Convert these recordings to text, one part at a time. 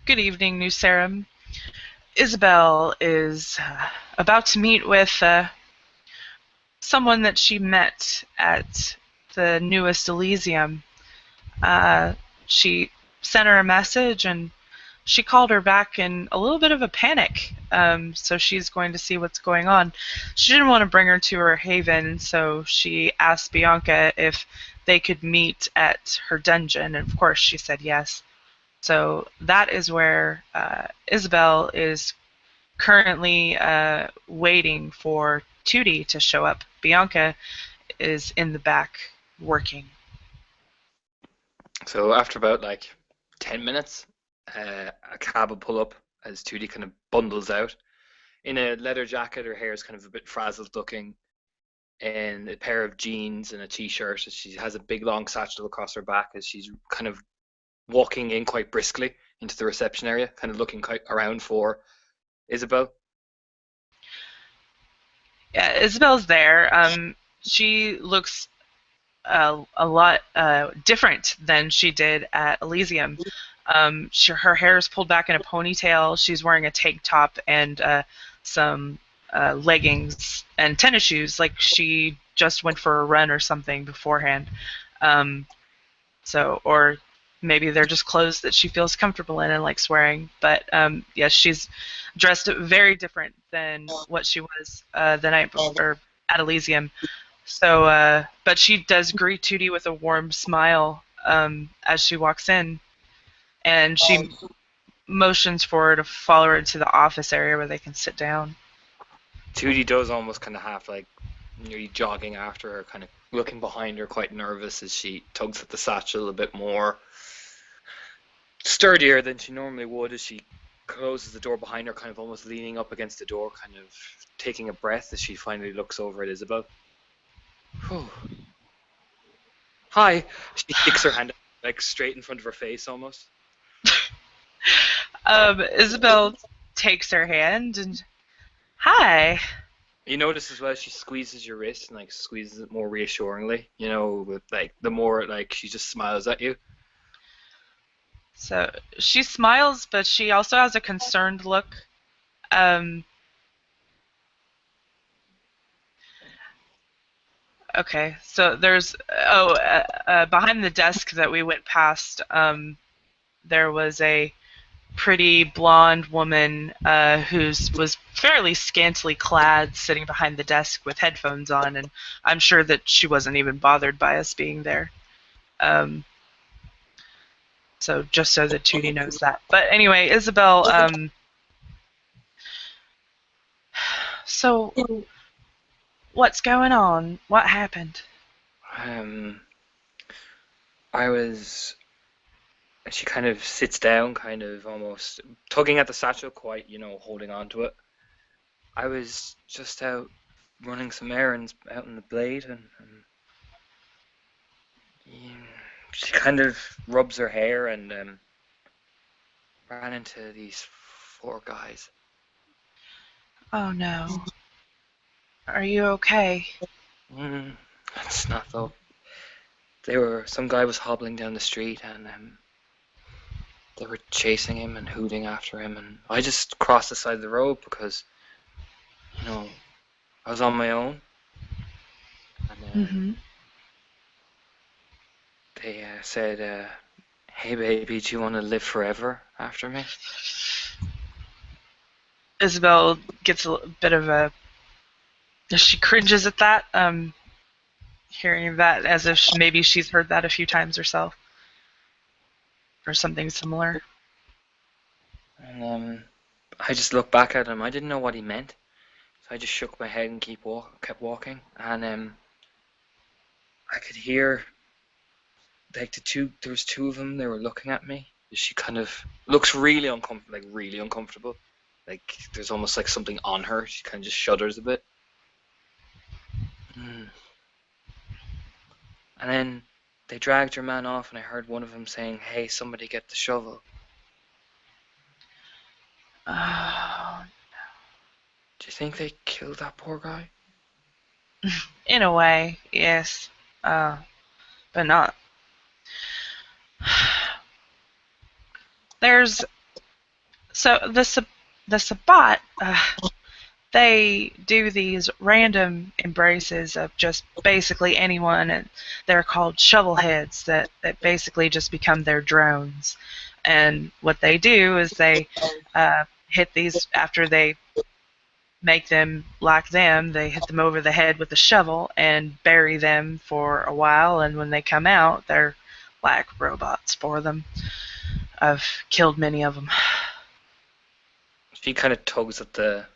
Good evening, New Sarum. Isabel is about to meet with someone that she met at the newest Elysium. Uh, she sent her a message and she called her back in a little bit of a panic. So she's going to see what's going on. She didn't want to bring her to her haven, so she asked Bianca if they could meet at her dungeon, and of course she said yes. So that is where Isabel is currently waiting for Tootie to show up. Bianca is in the back working. So after about 10 minutes, a cab will pull up as Tootie kind of bundles out in a leather jacket. Her hair is kind of a bit frazzled looking, and a pair of jeans and a t-shirt. She has a big long satchel across her back as she's kind of walking in quite briskly into the reception area, kind of looking quite around for Isabel. Yeah, Isabel's there. She looks a lot different than she did at Elysium. Her hair is pulled back in a ponytail. She's wearing a tank top and some leggings and tennis shoes, like she just went for a run or something beforehand. Um, or maybe they're just clothes that she feels comfortable in and likes wearing. But yes, she's dressed very different than what she was the night before, or at Elysium. So, but she does greet Tootie with a warm smile as she walks in, and she motions for her to follow her to the office area where they can sit down. Tootie does almost kind of half nearly jogging after her, kind of looking behind her, quite nervous as she tugs at the satchel a bit more sturdier than she normally would as she closes the door behind her, kind of almost leaning up against the door, kind of taking a breath as she finally looks over at Isabel. Whew. Hi. She sticks her hand straight in front of her face almost. Isabel takes her hand and, hi. You notice as well she squeezes your wrist and squeezes it more reassuringly, with the more she just smiles at you. So she smiles, but she also has a concerned look. Um, okay, so behind the desk that we went past, there was a pretty blonde woman who was fairly scantily clad sitting behind the desk with headphones on, and I'm sure that she wasn't even bothered by us being there. Um, so just so that Tootie knows that. But anyway, Isabel, so what's going on? What happened? Um, I was. She kind of sits down, kind of almost tugging at the satchel, quite, holding on to it. I was just out running some errands out in the blade, and yeah, she kind of rubs her hair and ran into these four guys. Oh no. Are you okay? Mm, that's not though. Some guy was hobbling down the street, and they were chasing him and hooting after him, and I just crossed the side of the road because, you know, I was on my own, and Mm-hmm. they said, "Hey baby, do you want to live forever after me?" Isabel gets a bit of a. She cringes at that, hearing that as if maybe she's heard that a few times herself, or something similar. And I just looked back at him. I didn't know what he meant, so I just shook my head and kept walking. And I could hear there was two of them. They were looking at me. She kind of looks really uncomfortable, like really uncomfortable. Like there's almost like something on her. She kind of just shudders a bit. Mm. And then they dragged her man off, and I heard one of them saying, "Hey, somebody get the shovel." Oh, Do you think they killed that poor guy? in a way, yes, but not. There's So the Sabbat, they do these random embraces of just basically anyone, and they're called shovelheads that basically just become their drones. And what they do is they hit these after they make them like them. They hit them over the head with a shovel and bury them for a while. And when they come out, they're like robots for them. I've killed many of them. She kind of tugs at the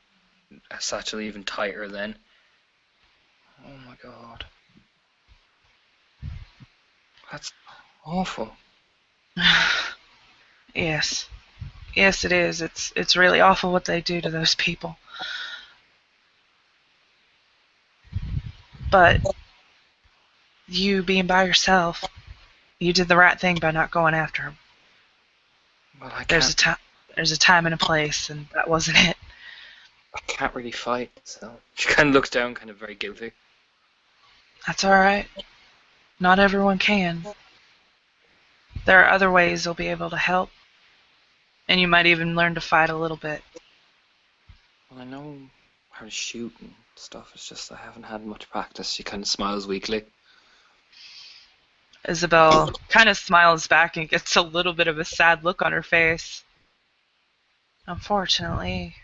satchel even tighter then. Oh my god. That's awful. Yes. Yes, it is. It's really awful what they do to those people. But you being by yourself, you did the right thing by not going after him. Well, I There's can't. a time, there's a time and a place, and that wasn't it. I can't really fight, so she kind of looks down, kind of very guilty. That's all right. Not everyone can. There are other ways they'll be able to help, and you might even learn to fight a little bit. Well, I know how to shoot and stuff. It's just I haven't had much practice. She kind of smiles weakly. Isabel kind of smiles back and gets a little bit of a sad look on her face. Unfortunately,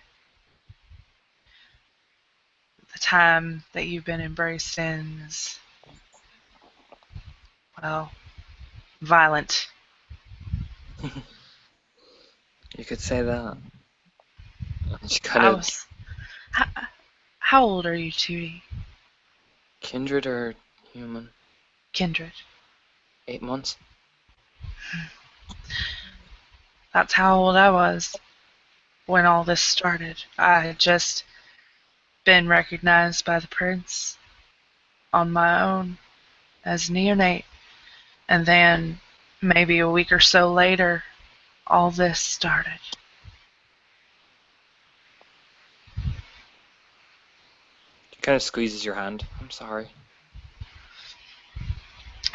the time that you've been embraced in is, well, violent. You could say that. And she kind I of was. How, how old are you, Tootie? kindred or human. Kindred. 8 months. That's how old I was when all this started. I had just been recognized by the prince on my own as neonate. And then maybe a week or so later, all this started. She kind of squeezes your hand. I'm sorry.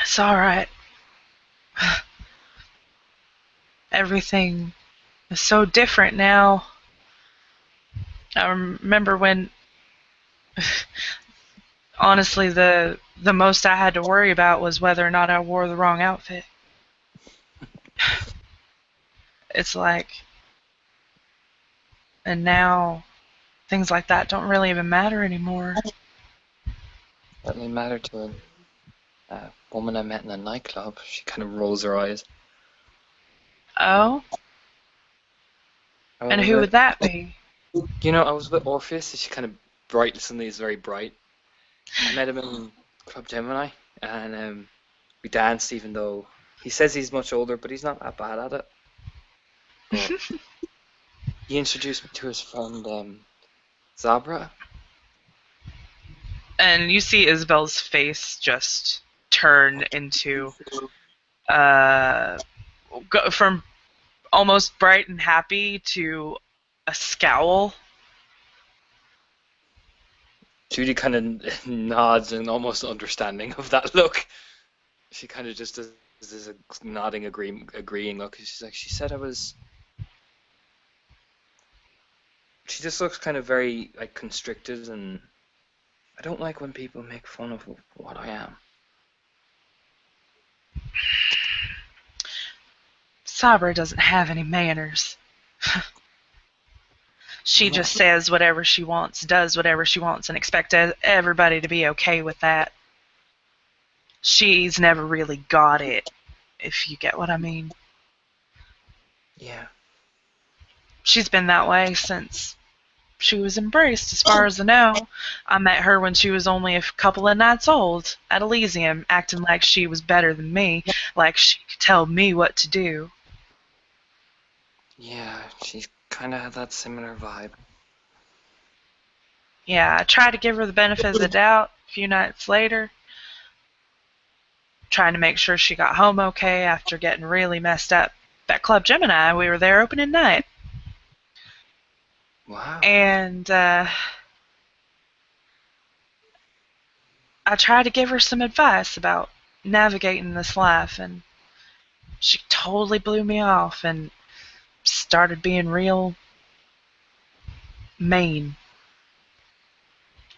It's alright. Everything is so different now. I remember when, honestly, the most I had to worry about was whether or not I wore the wrong outfit. It's like, and now things like that don't really even matter anymore. Certainly mattered to a woman I met in a nightclub. She kind of rolls her eyes. Oh? I And was who with, would that be? I was with Orpheus. She kind of bright. Suddenly, is very bright. I met him in Club Gemini, and we danced. Even though he says he's much older, but he's not that bad at it. But he introduced me to his friend Zabra. And you see Isabel's face just turn into uh go from almost bright and happy to a scowl. Judy kind of nods in almost understanding of that look. She kind of just does this nodding, agreeing look. She's like, she said I was. She just looks kind of very like constricted, and I don't like when people make fun of what I am. Sabra doesn't have any manners. She No. just says whatever she wants, does whatever she wants, and expects everybody to be okay with that. She's never really got it, if you get what I mean. Yeah. She's been that way since she was embraced, as far as I know. I met her when she was only a couple of nights old at Elysium, acting like she was better than me, like she could tell me what to do. Yeah, she kind of had that similar vibe. Yeah, I tried to give her the benefit of the doubt a few nights later, trying to make sure she got home okay after getting really messed up. At Club Gemini, we were there opening night. Wow. And I tried to give her some advice about navigating this life, and she totally blew me off and started being real mean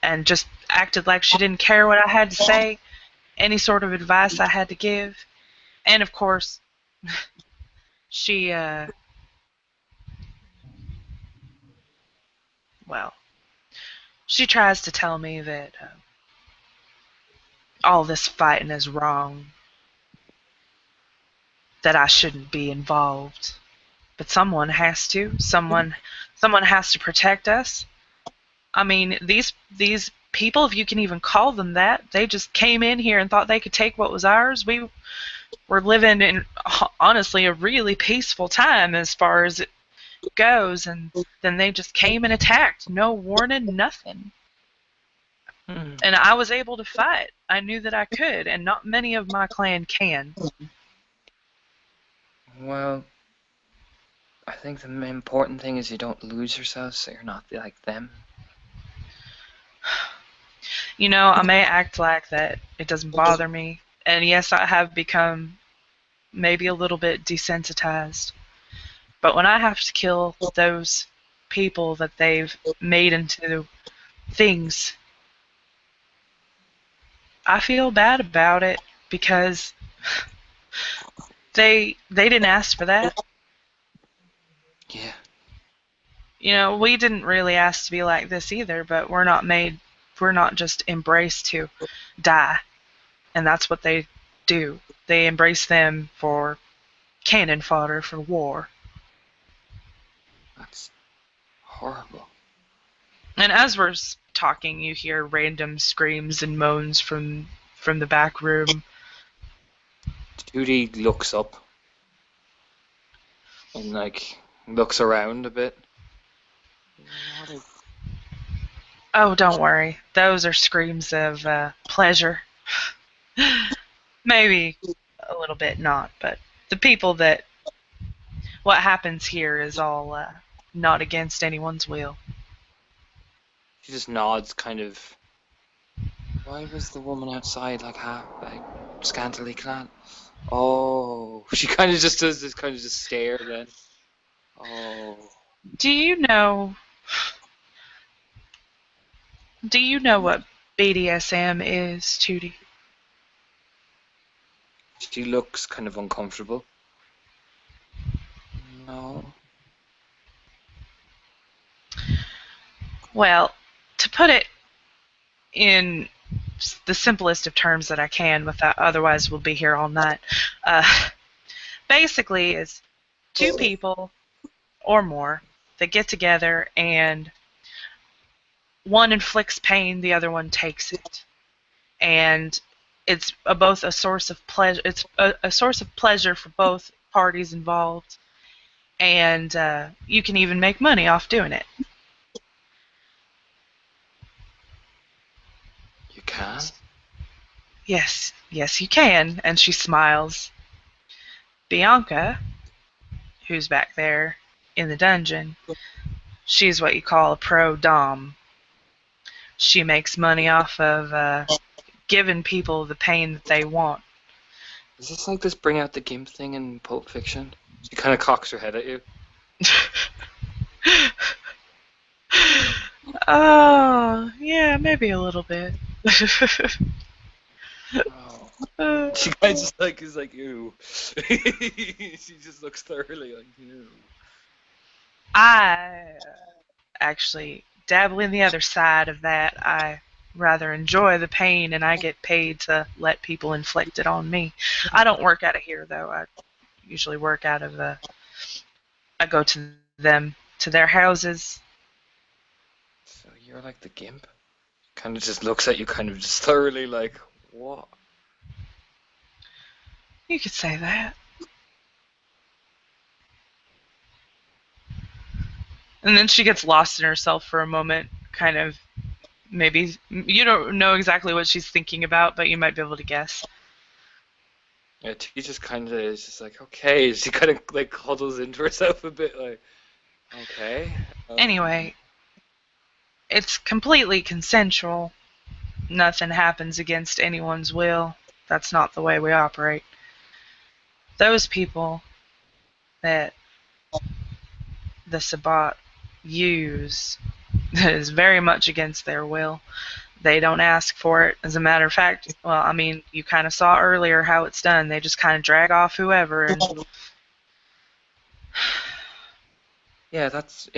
and just acted like she didn't care what I had to say, any sort of advice I had to give. And of course, she, well, she tries to tell me that all this fighting is wrong, that I shouldn't be involved. But someone has to. Someone has to protect us. I mean, these people, if you can even call them that, they just came in here and thought they could take what was ours. We were living in honestly a really peaceful time as far as it goes, and then they just came and attacked. No warning, nothing. Hmm. And I was able to fight. I knew that I could, and not many of my clan can. Well, I think the important thing is you don't lose yourself, so you're not like them. You know, I may act like that it doesn't bother me. And yes, I have become maybe a little bit desensitized. But when I have to kill those people that they've made into things, I feel bad about it because they didn't ask for that. Yeah, You know, we didn't really ask to be like this either, but we're not just embraced to die. And that's what they do. They embrace them for cannon fodder for war. that's horrible. And as we're talking, you hear random screams and moans from the back room. Judy looks up and like looks around a bit. What is... Oh, don't worry. Those are screams of pleasure. Maybe a little bit not, but the people that what happens here is all not against anyone's will. She just nods, kind of. Why was the woman outside like half, like scantily clad? Oh, she kind of just does this kind of just stare then. Oh, Do you know? Do you know what BDSM is, Tootie? she looks kind of uncomfortable. No. Well, to put it in the simplest of terms that I can, without otherwise we'll be here all night. Uh, Basically, is two people or more that get together and one inflicts pain, the other one takes it, and it's both a source of pleasure. It's a source of pleasure for both parties involved, and you can even make money off doing it. You can? Yes, yes, you can. And she smiles. Bianca, who's back there in the dungeon, she's what you call a pro dom. She makes money off of giving people the pain that they want. Is this like this bring out the gimp thing in Pulp Fiction? She kind of cocks her head at you. Oh, yeah, maybe a little bit. Oh. She kind of just like is like ew. She just looks thoroughly like ew. I actually dabble in the other side of that. I rather enjoy the pain and I get paid to let people inflict it on me. I don't work out of here though. I usually work out of I go to them to their houses. So you're like the gimp? Kind of just looks at you, kind of just thoroughly like what? You could say that. And then she gets lost in herself for a moment, kind of maybe you don't know exactly what she's thinking about, but you might be able to guess. Yeah, T just kind of is just like okay. She kind of like huddles into herself a bit, like okay. Anyway, it's completely consensual. Nothing happens against anyone's will. That's not the way we operate. Those people that the Sabbat use that is very much against their will. They don't ask for it. As a matter of fact, well, I mean, you kind of saw earlier how it's done. They just kind of drag off whoever, and Yeah,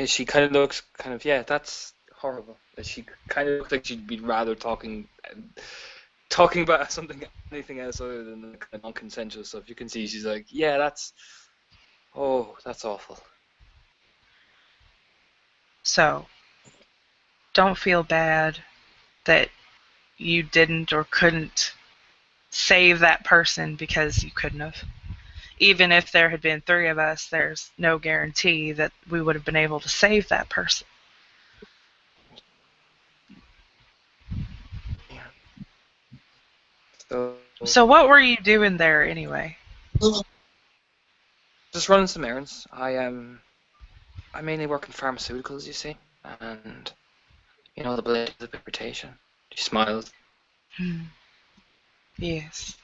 she kind of looks kind of, yeah, that's horrible. She kind of looks like she'd be rather talking about something, anything else other than the kind of non-consensual stuff. You can see she's like, yeah, that's awful. so don't feel bad that you didn't or couldn't save that person because you couldn't have. Even if there had been three of us, there's no guarantee that we would have been able to save that person. Yeah. So So what were you doing there anyway? just running some errands. I mainly work in pharmaceuticals, you see, and the blade of the reputation. She smiles. Hmm. Yes.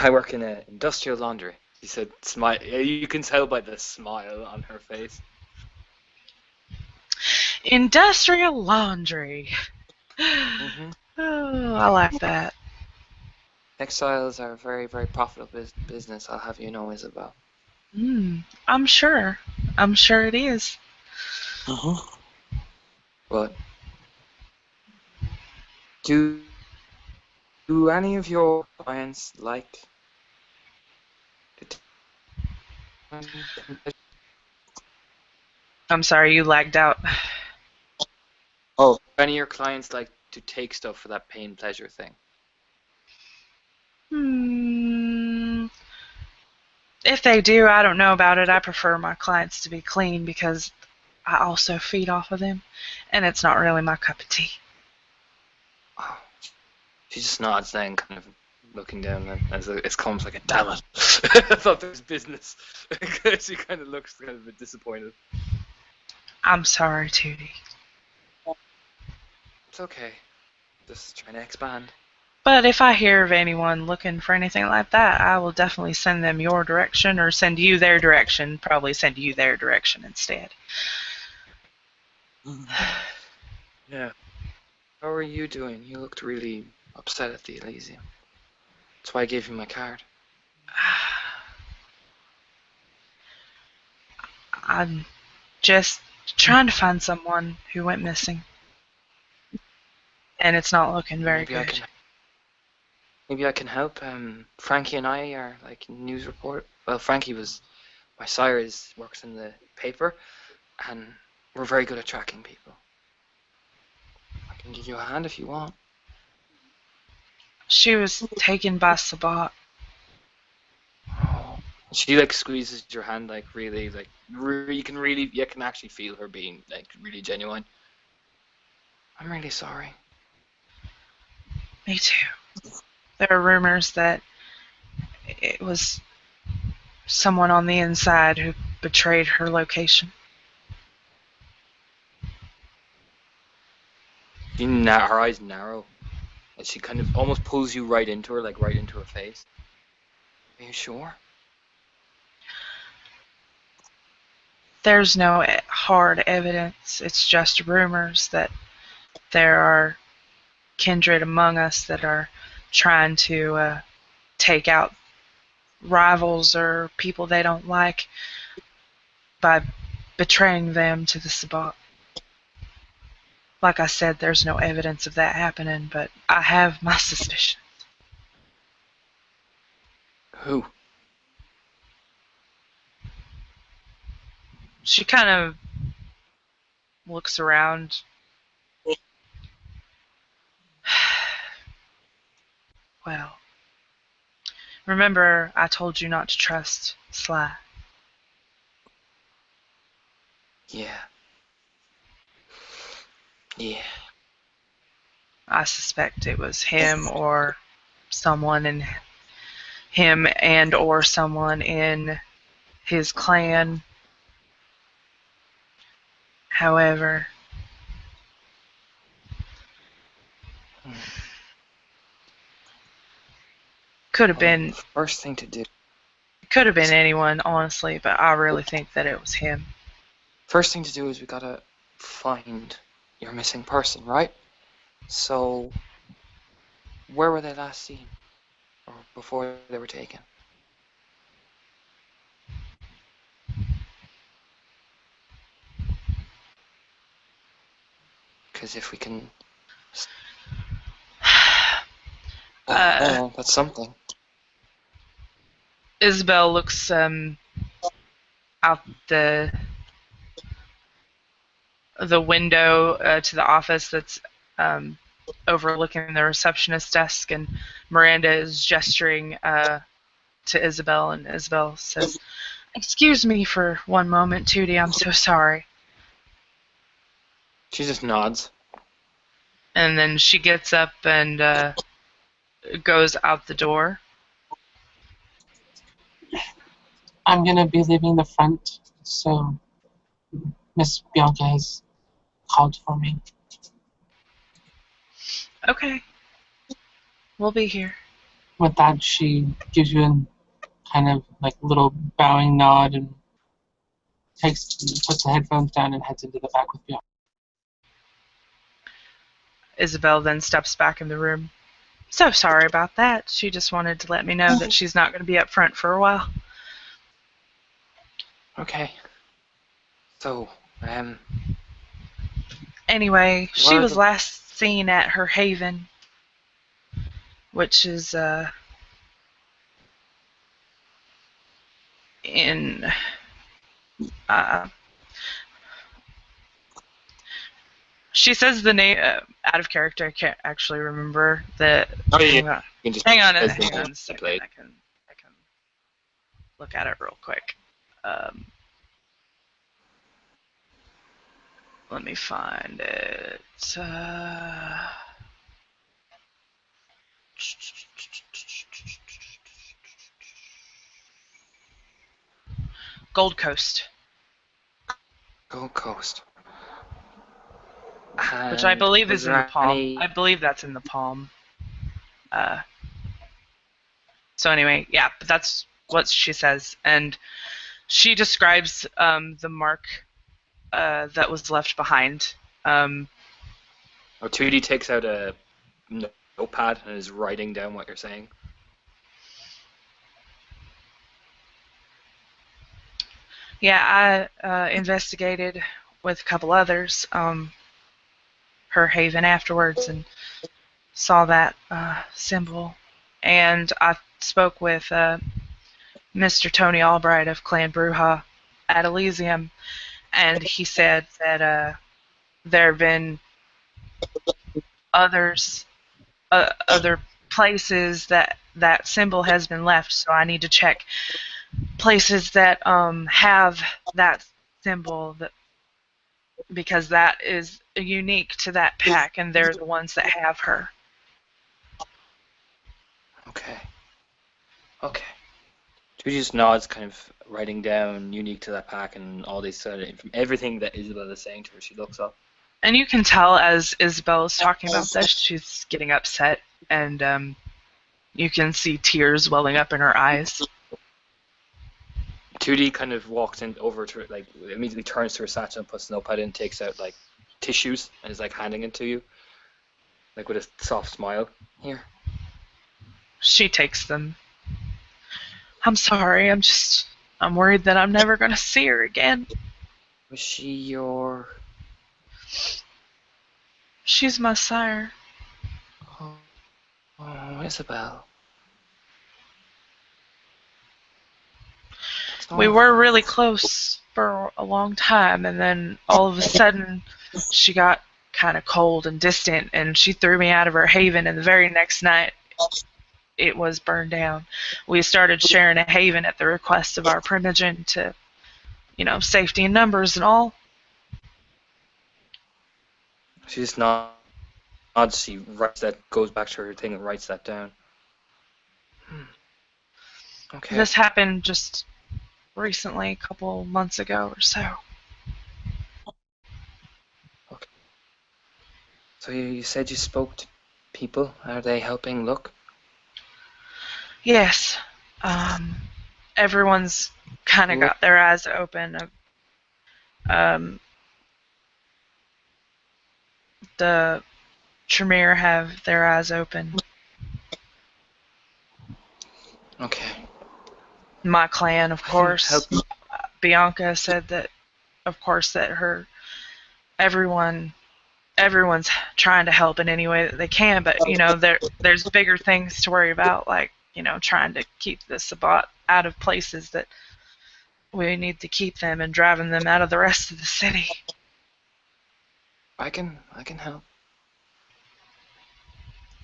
I work in a industrial laundry. She said, "Smile." You can tell by the smile on her face. Industrial laundry. Hmm. Oh, I like that. Textiles are a very, very profitable business. I'll have you know, Isabel. I'm sure. I'm sure it is. Uh-huh. But do do any of your clients like to I'm sorry you lagged out. Oh, do any of your clients like to take stuff for that pain pleasure thing? Hmm. If they do, I don't know about it. I prefer my clients to be clean because I also feed off of them, and it's not really my cup of tea. Oh, she just nods then, kind of looking down then, as it comes like a damn it. I thought there was business. She kind of looks kind of a bit disappointed. I'm sorry, Tootie. It's okay. Just trying to expand. But if I hear of anyone looking for anything like that, I will definitely send them your direction or send you their direction. Probably send you their direction instead. Yeah. How are you doing? You looked really upset at the Elysium. That's why I gave you my card. I'm just trying to find someone who went missing, and it's not looking very Maybe I good. can maybe I can help. Frankie and I are like news report. Well, Frankie was my sire works in the paper, and we're very good at tracking people. I can give you a hand if you want. She was taken by Sabat. Oh. She like squeezes your hand like really like you can actually feel her being like really genuine. I'm really sorry. Me too. There are rumors that it was someone on the inside who betrayed her location. Her eyes narrow, and she kind of almost pulls you right into her, like right into her face. Are you sure? There's no hard evidence. It's just rumors that there are kindred among us that are trying to take out rivals or people they don't like by betraying them to the Sabbat. Like I said, there's no evidence of that happening, but I have my suspicions. Who? She kind of looks around. Well, remember I told you not to trust Sly. Yeah. Yeah. I suspect it was him or someone in him and or someone in his clan. However, could have Well, been the first thing to do. Could have been anyone, honestly, but I really think that it was him. First thing to do is we gotta find your missing person, right? So, where were they last seen? Or before they were taken? Because if we can... that's something. Isabel looks out the window to the office that's overlooking the receptionist desk, and Miranda is gesturing to Isabel, and Isabel says, "Excuse me for one moment, Tootie. I'm so sorry." She just nods. And then she gets up and goes out the door. I'm gonna be leaving the front, so Miss Bianca has called for me. Okay. We'll be here. With that, she gives you a kind of like little bowing nod and puts the headphones down and heads into the back with Bianca. Isabel then steps back in the room. So sorry about that. She just wanted to let me know that she's not going to be up front for a while. Okay. So, Anyway, she was last seen at her haven, which is in she says the name out of character. I can't actually remember the. Oh, yeah. Hang on a second. I can look at it real quick. Let me find it. Gold Coast. Gold Coast. Which I believe is in the Palm. I believe that's in the Palm. So anyway, yeah, but that's what she says. And she describes the mark that was left behind. Tootie takes out a notepad and is writing down what you're saying. Yeah, I investigated with a couple others her haven afterwards and saw that symbol. And I spoke with Mr. Tony Albright of Clan Bruja at Elysium, and he said that there have been other places that that symbol has been left, so I need to check places that have that symbol, that because that is unique to that pack, and they're the ones that have her. Okay. Tootie just nods, kind of writing down unique to that pack and all these sort of everything that Isabel is saying to her. She looks up. And you can tell as Isabel is talking about this, she's getting upset, and you can see tears welling up in her eyes. Tootie kind of walks over to it, like immediately turns to her satchel and puts the notepad in, takes out like tissues and is like handing it to you, like with a soft smile. Here. She takes them. I'm sorry. I'm worried that I'm never gonna see her again. Was she your... She's my sire. Oh, Isabel. We were really close for a long time, and then all of a sudden she got kind of cold and distant, and she threw me out of her haven, and the very next night it was burned down. We started sharing a haven at the request of our primogen to, safety in numbers and all. She just nods. She writes that, goes back to her thing and writes that down. Okay. This happened just recently, a couple months ago or so. Okay. So you said you spoke to people. Are they helping look? Yes. everyone's kind of got their eyes open. Um, the Tremere have their eyes open. Okay. My clan, of I can course. help. Bianca said that, of course, that everyone's trying to help in any way that they can, but there's bigger things to worry about, like trying to keep the Sabbat out of places that we need to keep them and driving them out of the rest of the city. I can help.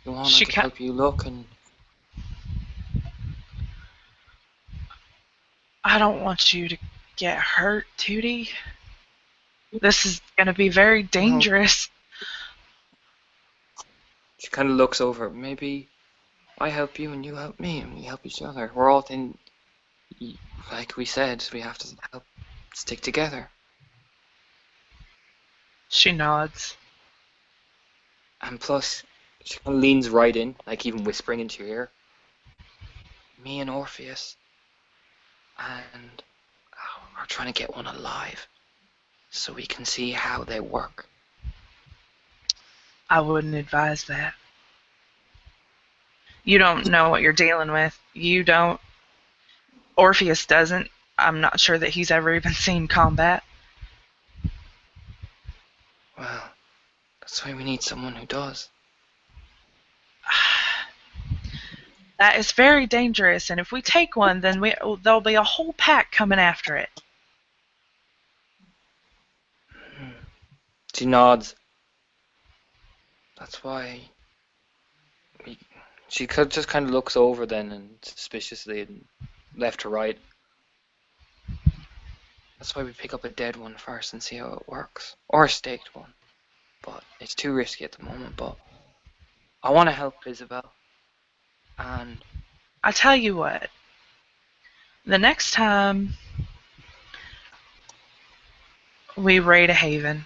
You want? I She can ca- help you look and. I don't want you to get hurt, Tootie. This is going to be very Well, dangerous. she kind of looks over. Maybe I help you and you help me and we help each other. We're all in. Like we said, we have to help stick together. She nods. And plus, she kind of leans right in, like even whispering into your ear. Me and Orpheus and are trying to get one alive so we can see how they work. I wouldn't advise that. You don't know what you're dealing with. You don't. Orpheus doesn't. I'm not sure that he's ever even seen combat. Well, that's why we need someone who does. That is very dangerous, and if we take one, then there'll be a whole pack coming after it. She nods. That's why she just kind of looks over then and suspiciously and left to right. That's why we pick up a dead one first and see how it works. Or a staked one. But it's too risky at the moment, but I want to help Isabell. And I tell you what, the next time we raid a haven,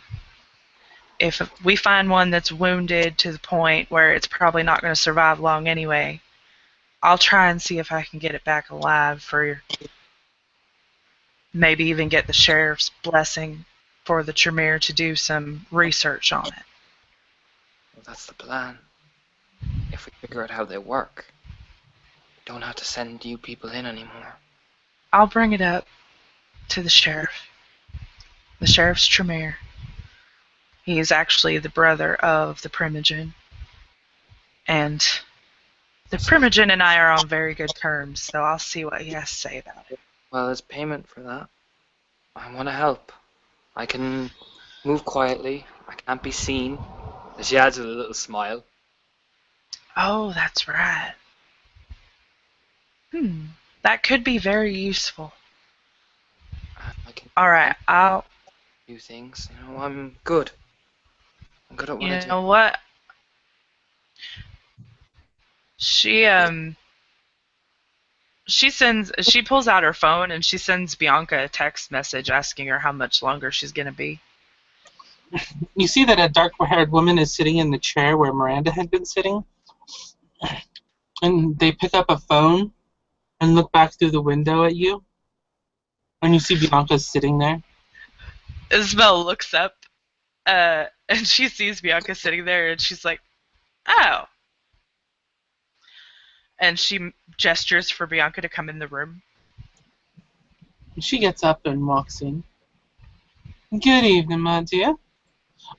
if we find one that's wounded to the point where it's probably not going to survive long anyway, I'll try and see if I can get it back alive for maybe even get the sheriff's blessing for the Tremere to do some research on it. well, that's the plan. If we figure out how they work, we don't have to send you people in anymore. I'll bring it up to the sheriff. The sheriff's Tremere. He is actually the brother of the Primogen. And the Primogen and I are on very good terms, so I'll see what he has to say about it. Well, as payment for that, I want to help. I can move quietly. I can't be seen. And she adds with a little smile. Oh, that's right. That could be very useful. I can Alright, I'll... do things. I'm good. I'm good at what I do. You know what? She pulls out her phone and she sends Bianca a text message asking her how much longer she's gonna be. You see that a dark-haired woman is sitting in the chair where Miranda had been sitting? And they pick up a phone and look back through the window at you. And you see Bianca sitting there. Isabell looks up and she sees Bianca sitting there and she's like, oh. And she gestures for Bianca to come in the room. She gets up and walks in. Good evening, my dear.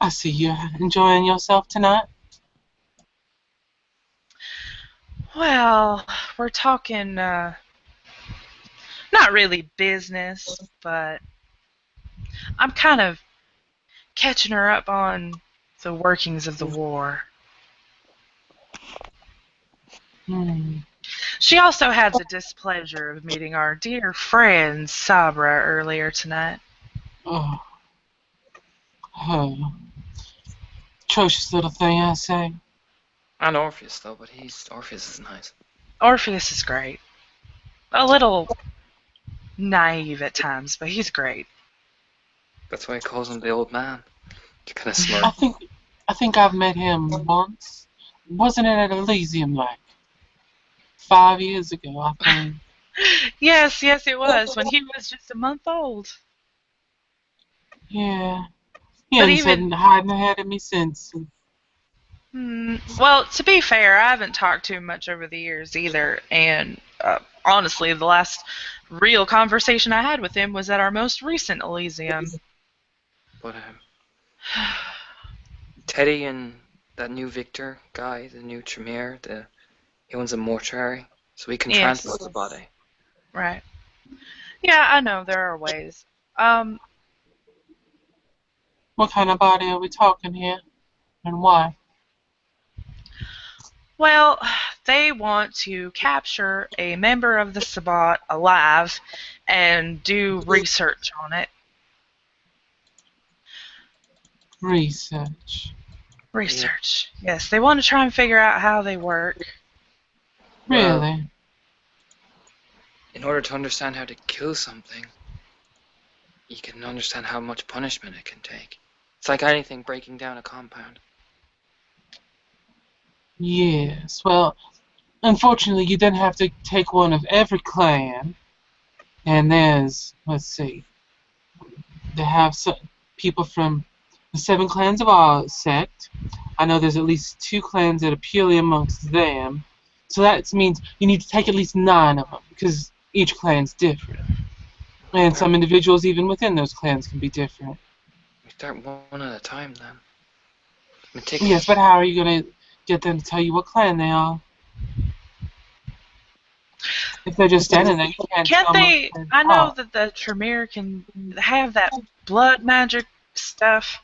I see you're enjoying yourself tonight. Well, we're talking, not really business, but I'm kind of catching her up on the workings of the war. She also had the displeasure of meeting our dear friend Sabra earlier tonight. Oh. Atrocious little thing, I say. And Orpheus, though, but Orpheus is nice. Orpheus is great. A little naive at times, but he's great. That's why he calls him the old man. He kind of smirk. I think I've met him once. Wasn't it at Elysium, like 5 years ago, I think? Yes, yes, it was when he was just a month old. Yeah. He But hadn't said even, hiding ahead of me since. well, to be fair, I haven't talked to him much over the years either. And honestly, the last real conversation I had with him was at our most recent Elysium. But Teddy and that new Victor guy, the new Tremere, he owns a mortuary, so we can transport Yes, the body. right. Yeah, I know there are ways. Um, What kind of body are we talking here? And why? well, they want to capture a member of the Sabbat alive and do research on it. Research. Yeah. Research. Yes, they want to try and figure out how they work. Well, Really? in order to understand how to kill something, you can understand how much punishment it can take. It's like anything breaking down a compound. Yes. Well, unfortunately, you then have to take one of every clan, and there's, let's see, they have some people from the 7 clans of our sect. I know there's at least 2 clans that are purely amongst them. So that means you need to take at least 9 of them, because each clan's different. And Well, some individuals, even within those clans, can be different. we start one at a time then. We take. Yes, but how are you going to get them to tell you what clan they are? If they're just standing there, you can't Can't tell them they? apart. I know that the Tremere can have that blood magic stuff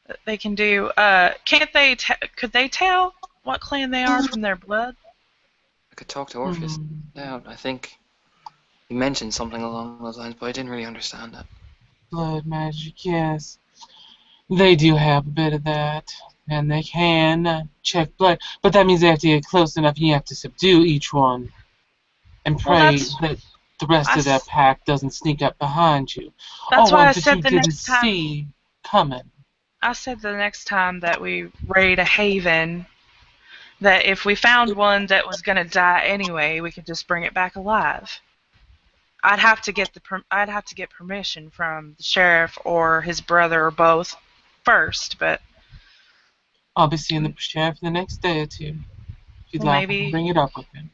that they can do. Can't they? Could they tell what clan they are from their blood? I could talk to Orpheus. Hmm. Yeah, I think he mentioned something along those lines, but I didn't really understand it. Blood magic, yes. They do have a bit of that. And they can check blood. But that means they have to get close enough and you have to subdue each one and Well, pray that the rest of their pack doesn't sneak up behind you. Or that's why I ones that said you the didn't next time. see coming. I said the next time that we raid a haven, that if we found one that was gonna die anyway, we could just bring it back alive. I'd have to get permission from the sheriff or his brother or both first, but I'll be seeing the sheriff the next day or two. If you'd well, like, I can maybe bring it up with him.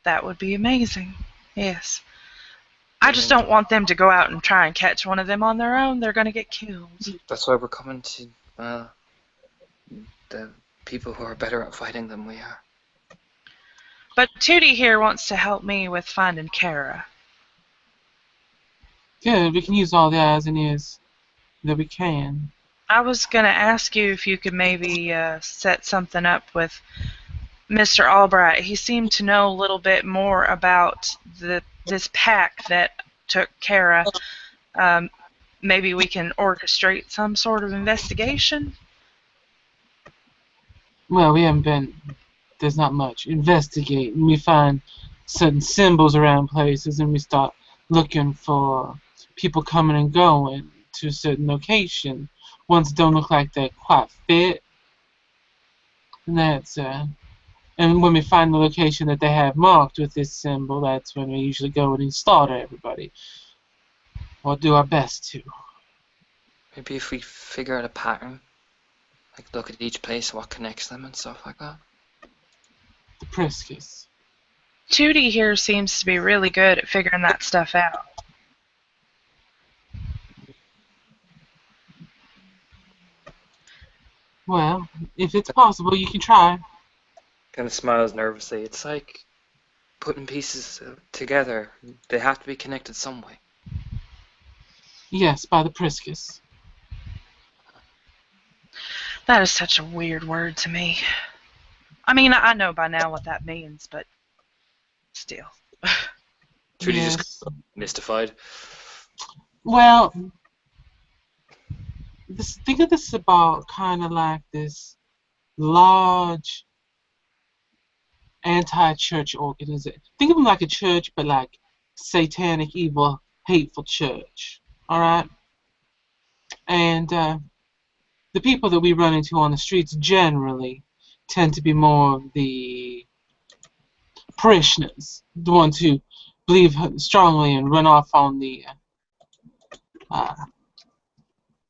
that would be amazing. Yes. I just Brilliant. don't want them to go out and try and catch one of them on their own. They're gonna get killed. That's why we're coming to the people who are better at fighting than we are. But Tootie here wants to help me with finding Kara. Good, we can use all the eyes and ears that we can. I was gonna ask you if you could maybe set something up with Mr. Albright. He seemed to know a little bit more about this pack that took Kara. Um, maybe we can orchestrate some sort of investigation. Well, we haven't been. There's not much. Investigating. We find certain symbols around places and we start looking for people coming and going to a certain location. Ones that don't look like they're quite fit. And that's and when we find the location that they have marked with this symbol, that's when we usually go in and slaughter everybody. Or do our best to. Maybe if we figure out a pattern, like look at each place, what connects them and stuff like that. The Priscus. Tootie here seems to be really good at figuring that stuff out. Well, if it's possible, you can try. Kind of smiles nervously. It's like putting pieces together. They have to be connected some way. Yes, by the Priscus. That is such a weird word to me. I mean, I know by now what that means, but still. Trudy Yes. just mystified. Well, think of this about kind of like this large anti-church organization. Think of them like a church, but like satanic, evil, hateful church. All right, and the people that we run into on the streets generally tend to be more of the parishioners, the ones who believe strongly and run off on the uh,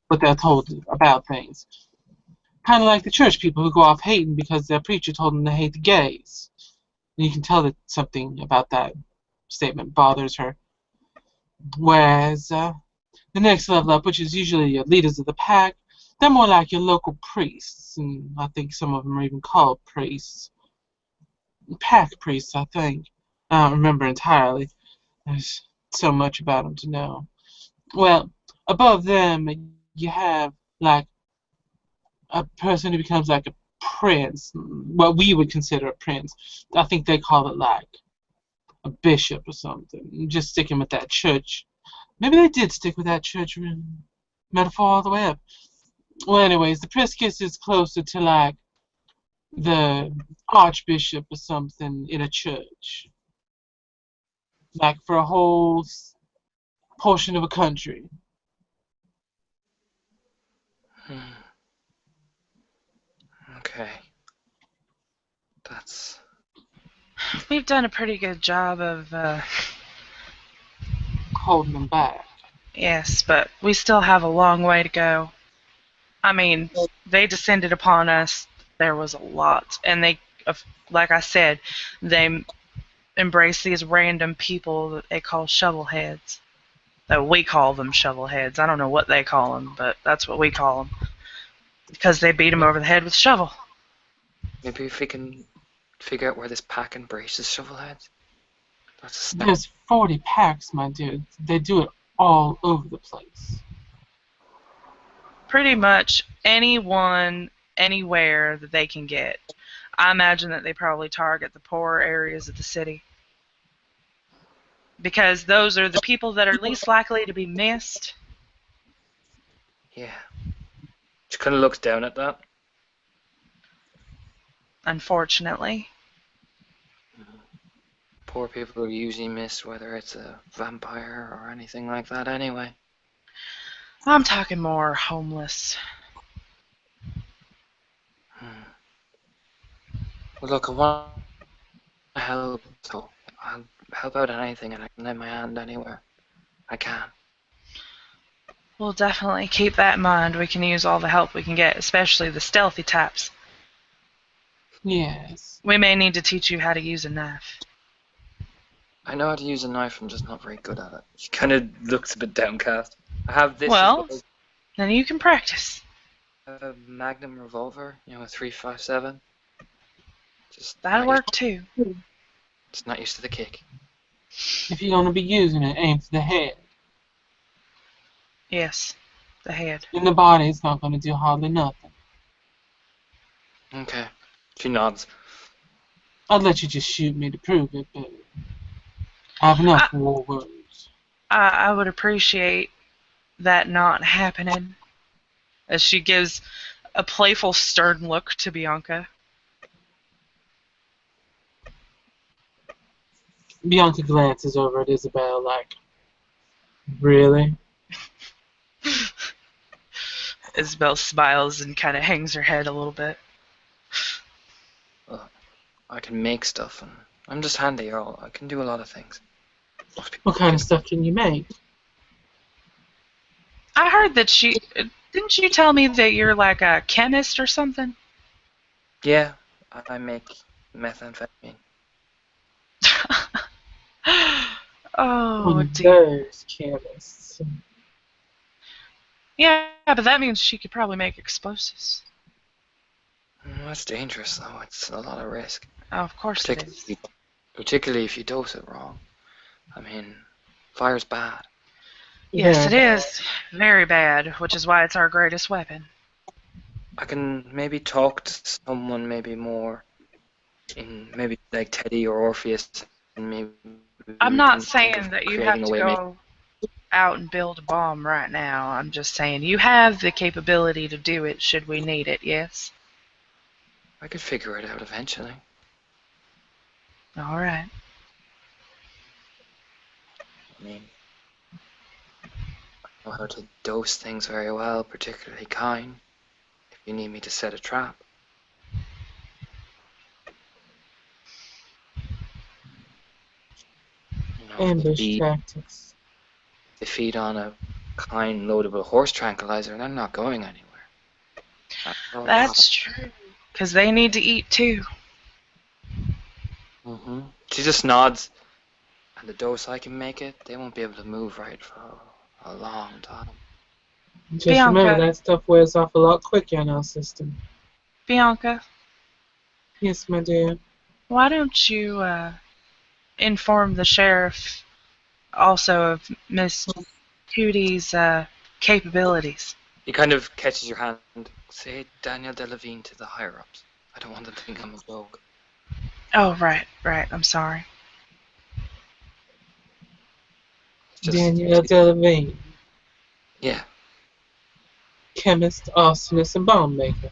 what they're told about things. Kind of like the church people who go off hating because their preacher told them to hate the gays. And you can tell that something about that statement bothers her. Whereas the next level up, which is usually your leaders of the pack, they're more like your local priests, and I think some of them are even called priests. Pack priests, I think. I don't remember entirely. There's so much about them to know. Well, above them, you have like a person who becomes like a prince, what we would consider a prince. I think they call it like a bishop or something. Just sticking with that church. Maybe they did stick with that church metaphor all the way up. Well, anyways, the Priscus is closer to like the archbishop or something in a church. Like for a whole portion of a country. Okay. That's... We've done a pretty good job of, Holding them back. yes, but we still have a long way to go. I mean, they descended upon us. There was a lot, and like I said, they embrace these random people that they call shovelheads. Though we call them shovelheads. I don't know what they call them, but that's what we call them. Because they beat them over the head with a shovel. Maybe if we can figure out where this pack embraces shovelheads. That's a step. There's 40 packs, my dude. They do it all over the place. Pretty much anyone, anywhere that they can get. I imagine that they probably target the poorer areas of the city. Because those are the people that are least likely to be missed. Yeah. She kind of looks down at that. Unfortunately. Poor people are usually missed, whether it's a vampire or anything like that anyway. I'm talking more homeless. Well, look, I want to help, so I'll help out at anything, and I can lend my hand anywhere I can. We'll definitely keep that in mind. We can use all the help we can get, especially the stealthy types. Yes. We may need to teach you how to use a knife. I know how to use a knife, I'm just not very good at it. She kind of looks a bit downcast. I have this Well, as well. then you can practice. I have a Magnum revolver, a 357. Just That'll not work too. Just not used to the kick. If you're going to be using it, aim for the head. Yes, the head. In the body, it's not going to do hardly nothing. Okay. She nods. I'd let you just shoot me to prove it, but I have enough war words. I would appreciate that not happening. As she gives a playful, stern look to Bianca. Bianca glances over at Isabel like, really? Isabel smiles and kind of hangs her head a little bit. Well, I can make stuff, and I'm just handy. I can do a lot of things. What kind of stuff can you make? I heard that didn't you tell me that you're like a chemist or something? Yeah, I make methamphetamine. Oh, dear. Those chemists. Yeah, but that means she could probably make explosives. That's dangerous, though. It's a lot of risk. Oh, of course it is. Particularly if you dose it wrong. I mean, fire's bad. Yes, it is. Very bad, which is why it's our greatest weapon. I can maybe talk to someone maybe more maybe like Teddy or Orpheus, and maybe I'm we not can think saying of that you creating have a to way go out and build a bomb right now. I'm just saying you have the capability to do it should we need it, yes? I could figure it out eventually. All right. I mean, I know how to dose things very well, particularly kind, if you need me to set a trap. know, if Ambush tactics. they feed on a kind loadable horse tranquilizer, they're not going anywhere. That's true. Because they need to eat too. She just nods, and the dose I can make it, they won't be able to move right for a long time. Just remember Bianca. that stuff wears off a lot quicker in our system. Bianca, Yes, my dear. why don't you inform the sheriff also of Miss Tootie's capabilities? He kind of catches your hand. Say Daniel Delavine to the higher-ups. I don't want them to think I'm a rogue. Oh, right. I'm sorry. Danielle Delavine. Yeah. Chemist, arsonist, and bomb maker.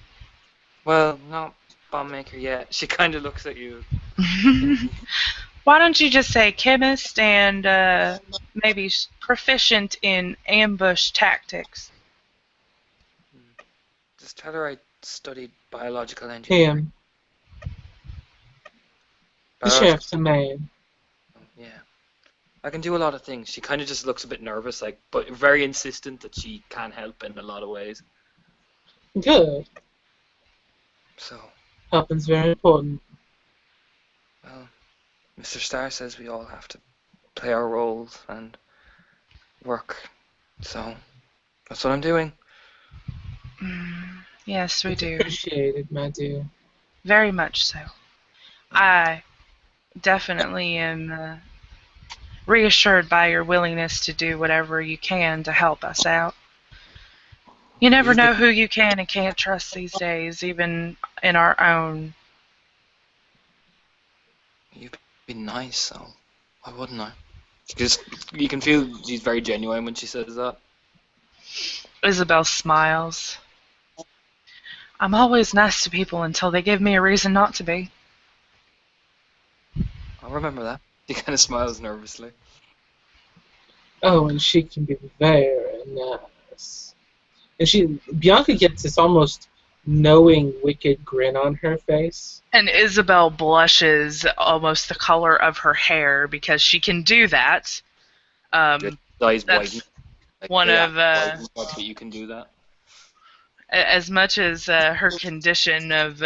Well, not bomb maker yet. She kind of looks at you. Why don't you just say chemist and maybe proficient in ambush tactics? Just tell her I studied biological engineering. The sheriff's a man. Yeah. I can do a lot of things. She kind of just looks a bit nervous, but very insistent that she can help in a lot of ways. Good. So, Helping's very important. well, Mr. Starr says we all have to play our roles and work. So, that's what I'm doing. Yes, we do. Appreciated, my dear. Very much so. I definitely am reassured by your willingness to do whatever you can to help us out. You never know who you can and can't trust these days, even in our own. You've been nice, so why wouldn't I? You can feel she's very genuine when she says that. Isabel smiles. I'm always nice to people until they give me a reason not to be. I'll remember that. He kind of smiles nervously. Oh, and she can be very nice. And Bianca gets this almost knowing, wicked grin on her face. And Isabel blushes almost the color of her hair because she can do that. Eyes That's widen. one of But you can do that. as much as her condition of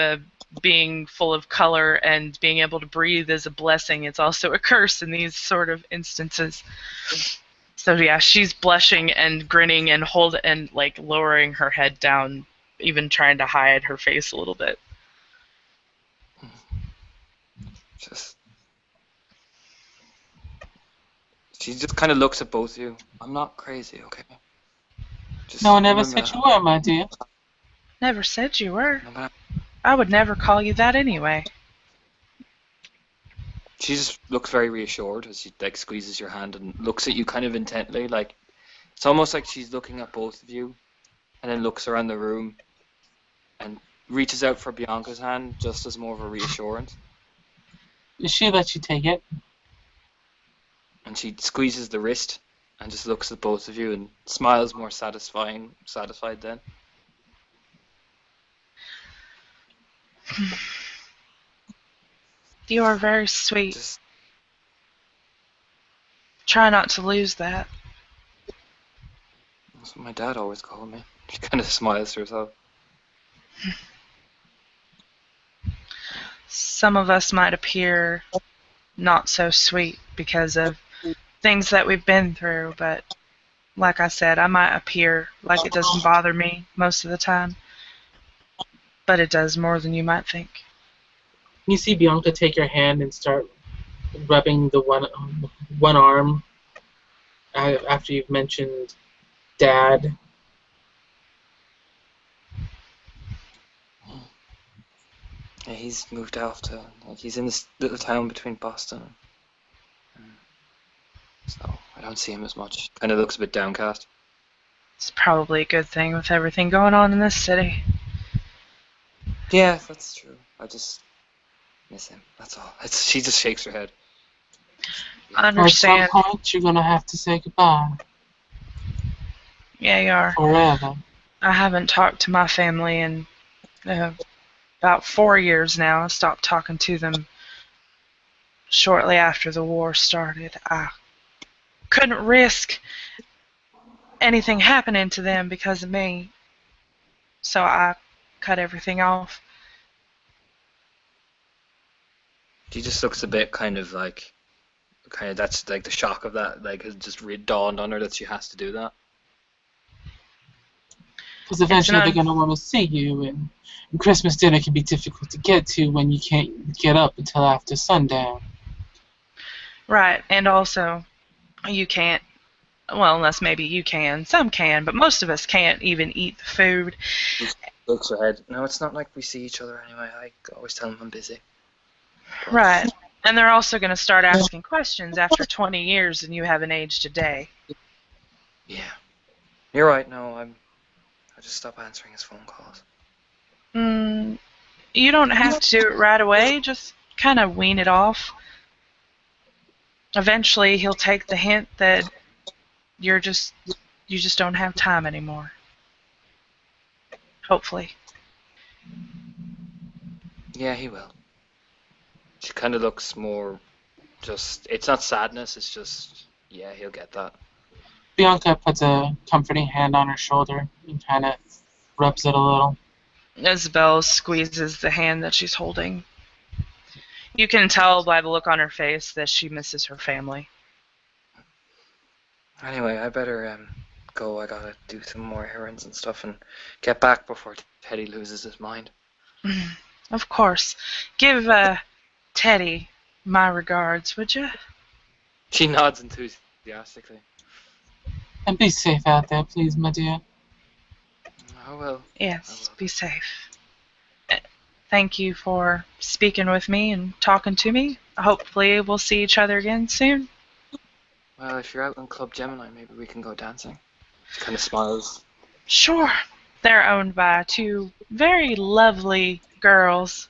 being full of color and being able to breathe is a blessing, it's also a curse in these sort of instances. So yeah, she's blushing and grinning and lowering her head down, even trying to hide her face a little bit. She just kind of looks at both of you. I'm not crazy, okay? No one ever said you were, my dear. Never said you were. I would never call you that anyway. She just looks very reassured as she squeezes your hand and looks at you kind of intently. It's almost like she's looking at both of you, and then looks around the room and reaches out for Bianca's hand just as more of a reassurance. She lets you take it. And she squeezes the wrist and just looks at both of you and smiles more satisfied then. You are very sweet. Try not to lose that. That's what my dad always called me. She kind of smiles to herself. Some of us might appear not so sweet because of things that we've been through, but like I said, I might appear like it doesn't bother me most of the time, but it does more than you might think. You see Bianca take your hand and start rubbing the one arm after you've mentioned Dad. Yeah, he's moved out he's in this little town between Boston. So I don't see him as much. Kind of looks a bit downcast. It's probably a good thing with everything going on in this city. Yeah, that's true. I just miss him. That's all. She just shakes her head. I understand. At some point, you're gonna have to say goodbye. Yeah, you are. Forever. I haven't talked to my family in about 4 years now. I stopped talking to them shortly after the war started. I couldn't risk anything happening to them because of me. So I cut everything off. She just looks a bit kind of that's like the shock of that, like, has just dawned on her that she has to do that. Because eventually they're going to want to see you, and Christmas dinner can be difficult to get to when you can't get up until after sundown. Right, and also, you can't, well, unless maybe you can. Some can, but most of us can't even eat the food. Just shakes her head. No, it's not like we see each other anyway. I always tell them I'm busy. Right, and they're also going to start asking questions after 20 years and you haven't aged a day. Yeah. You're right, no, I'll just stop answering his phone calls. You don't have to do it right away, just kind of wean it off. Eventually he'll take the hint that you just don't have time anymore. Hopefully. Yeah, he will. She kind of looks more it's not sadness, it's just, yeah, he'll get that. Bianca puts a comforting hand on her shoulder and kind of rubs it a little. Isabell squeezes the hand that she's holding. You can tell by the look on her face that she misses her family. Anyway, I better go. I gotta do some more errands and stuff and get back before Teddy loses his mind. Of course. Give Teddy my regards, would you? She nods enthusiastically. And be safe out there, please, my dear. I will. Yes, be safe. Thank you for speaking with me and talking to me. Hopefully we'll see each other again soon. Well, if you're out in Club Gemini, maybe we can go dancing. She kind of smiles. Sure. They're owned by two very lovely girls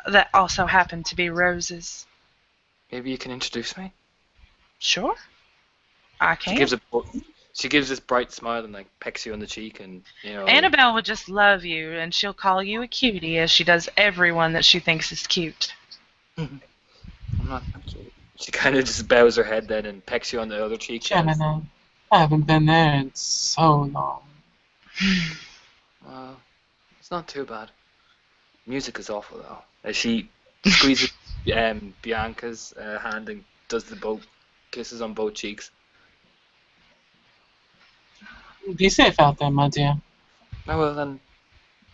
that also happen to be roses. Maybe you can introduce me? Sure. I can. She gives this bright smile and like pecks you on the cheek, and Annabelle would just love you, and she'll call you a cutie as she does everyone that she thinks is cute. I'm not that cute. She kind of just bows her head then and pecks you on the other cheek. Gemini, I haven't been there in so long. Well, it's not too bad. Music is awful though. As she squeezes Bianca's hand and does the both kisses on both cheeks. Be safe out there, my dear. Oh, well then,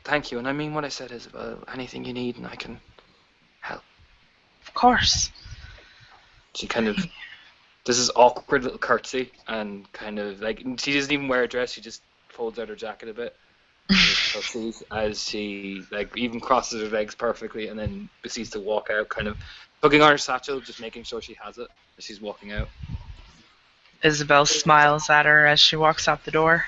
thank you. And I mean what I said, Isabel. Anything you need and I can help. Of course. She kind of does this awkward little curtsy and kind of like, she doesn't even wear a dress, she just folds out her jacket a bit. As she like even crosses her legs perfectly and then proceeds to walk out, kind of tugging on her satchel, just making sure she has it as she's walking out. Isabell smiles at her as she walks out the door.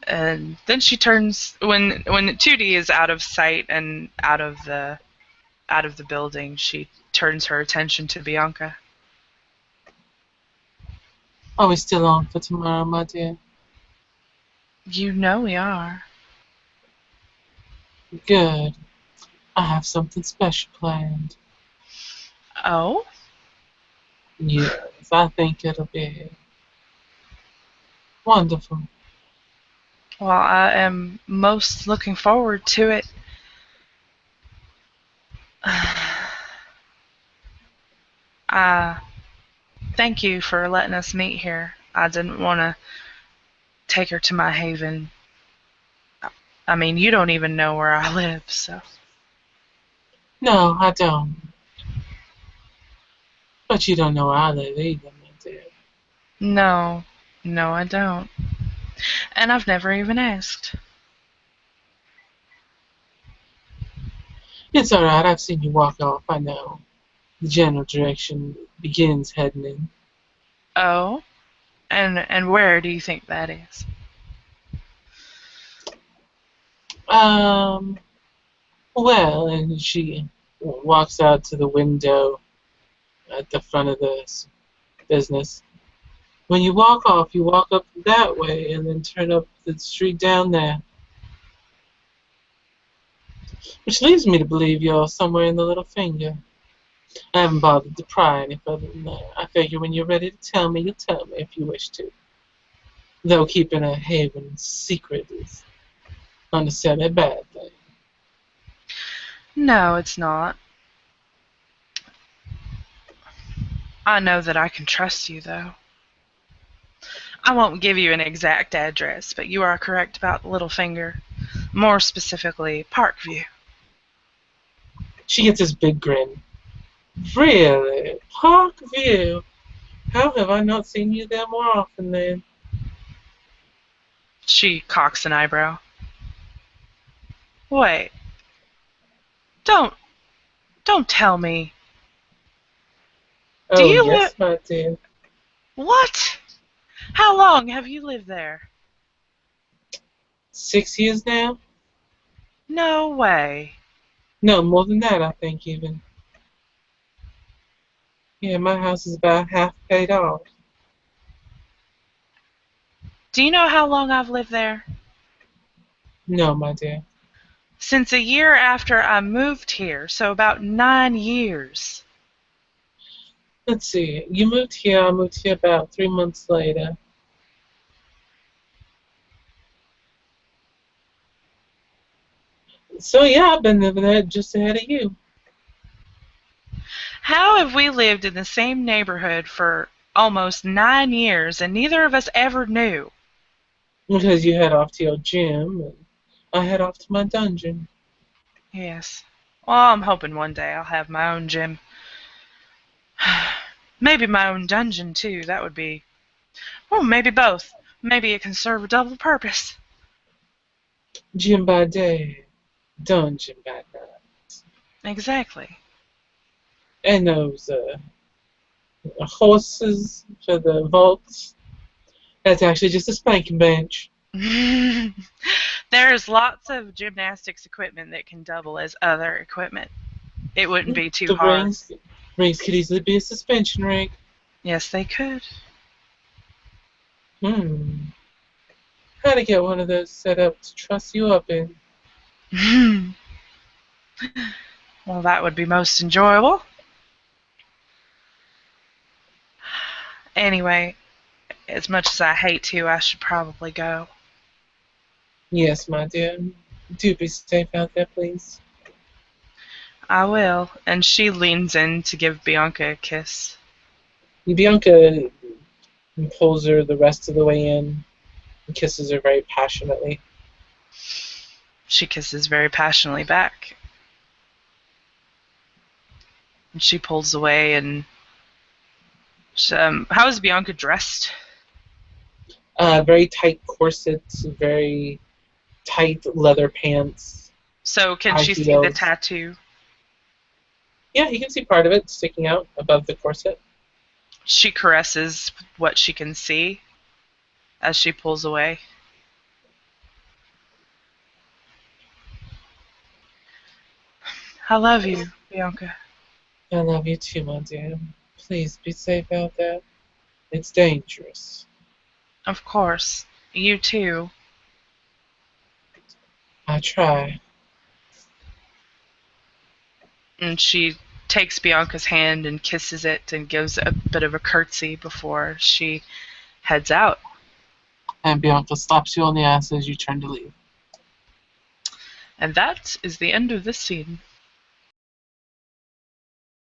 And then she turns when Tootie is out of sight and out of the building, she turns her attention to Bianca. Are we still on for tomorrow, my dear? You know we are. Good. I have something special planned. Oh? Yes, I think it'll be wonderful. Well, I am most looking forward to it. Thank you for letting us meet here. I didn't want to take her to my haven. I mean, you don't even know where I live, so. No, I don't. But you don't know where I live either, my dear. No, I don't. And I've never even asked. It's alright, I've seen you walk off, I know. The general direction begins heading in. Oh? And where do you think that is? Well, and she walks out to the window at the front of the business. When you walk off, you walk up that way and then turn up the street down there. Which leads me to believe you're somewhere in the Little Finger. I haven't bothered to pry any further than that. I figure when you're ready to tell me, you'll tell me if you wish to. Though keeping a haven secret is not necessarily a bad thing. No, it's not. I know that I can trust you, though. I won't give you an exact address, but you are correct about Littlefinger. More specifically, Parkview. She gets this big grin. Really? Parkview? How have I not seen you there more often then? She cocks an eyebrow. Wait. Don't tell me. Do Oh, you live... yes, my dear. What? How long have you lived there? 6 years now? No way. No, more than that, I think, even. Yeah, my house is about half paid off. Do you know how long I've lived there? No, my dear. Since a year after I moved here, so about 9 years. Let's see. You moved here, I moved here about 3 months later. So, yeah, I've been living there just ahead of you. How have we lived in the same neighborhood for almost 9 years and neither of us ever knew? Because you head off to your gym, and I head off to my dungeon. Yes. Well, I'm hoping one day I'll have my own gym. Maybe my own dungeon, too. That would be... Oh, maybe both. Maybe it can serve a double purpose. Gym by day, dungeon by night. Exactly. And those horses for the vaults. That's actually just a spanking bench. There's lots of gymnastics equipment that can double as other equipment. It wouldn't be too The hard. rings could easily be a suspension ring. Yes, they could. How to get one of those set up to truss you up in? Well, that would be most enjoyable. Anyway, as much as I hate to, I should probably go. Yes, my dear. Do be safe out there, please. I will. And she leans in to give Bianca a kiss. Bianca pulls her the rest of the way in and kisses her very passionately. She kisses very passionately back. And she pulls away and... how is Bianca dressed? Very tight corsets, very tight leather pants. So can high she see the heels. tattoo? Yeah, you can see part of it sticking out above the corset. She caresses what she can see as she pulls away. I love you, Bianca. I love you too, my dear. Please be safe out there. It's dangerous. Of course. You too. I try. And she takes Bianca's hand and kisses it and gives a bit of a curtsy before she heads out. And Bianca slaps you on the ass as you turn to leave. And that is the end of this scene.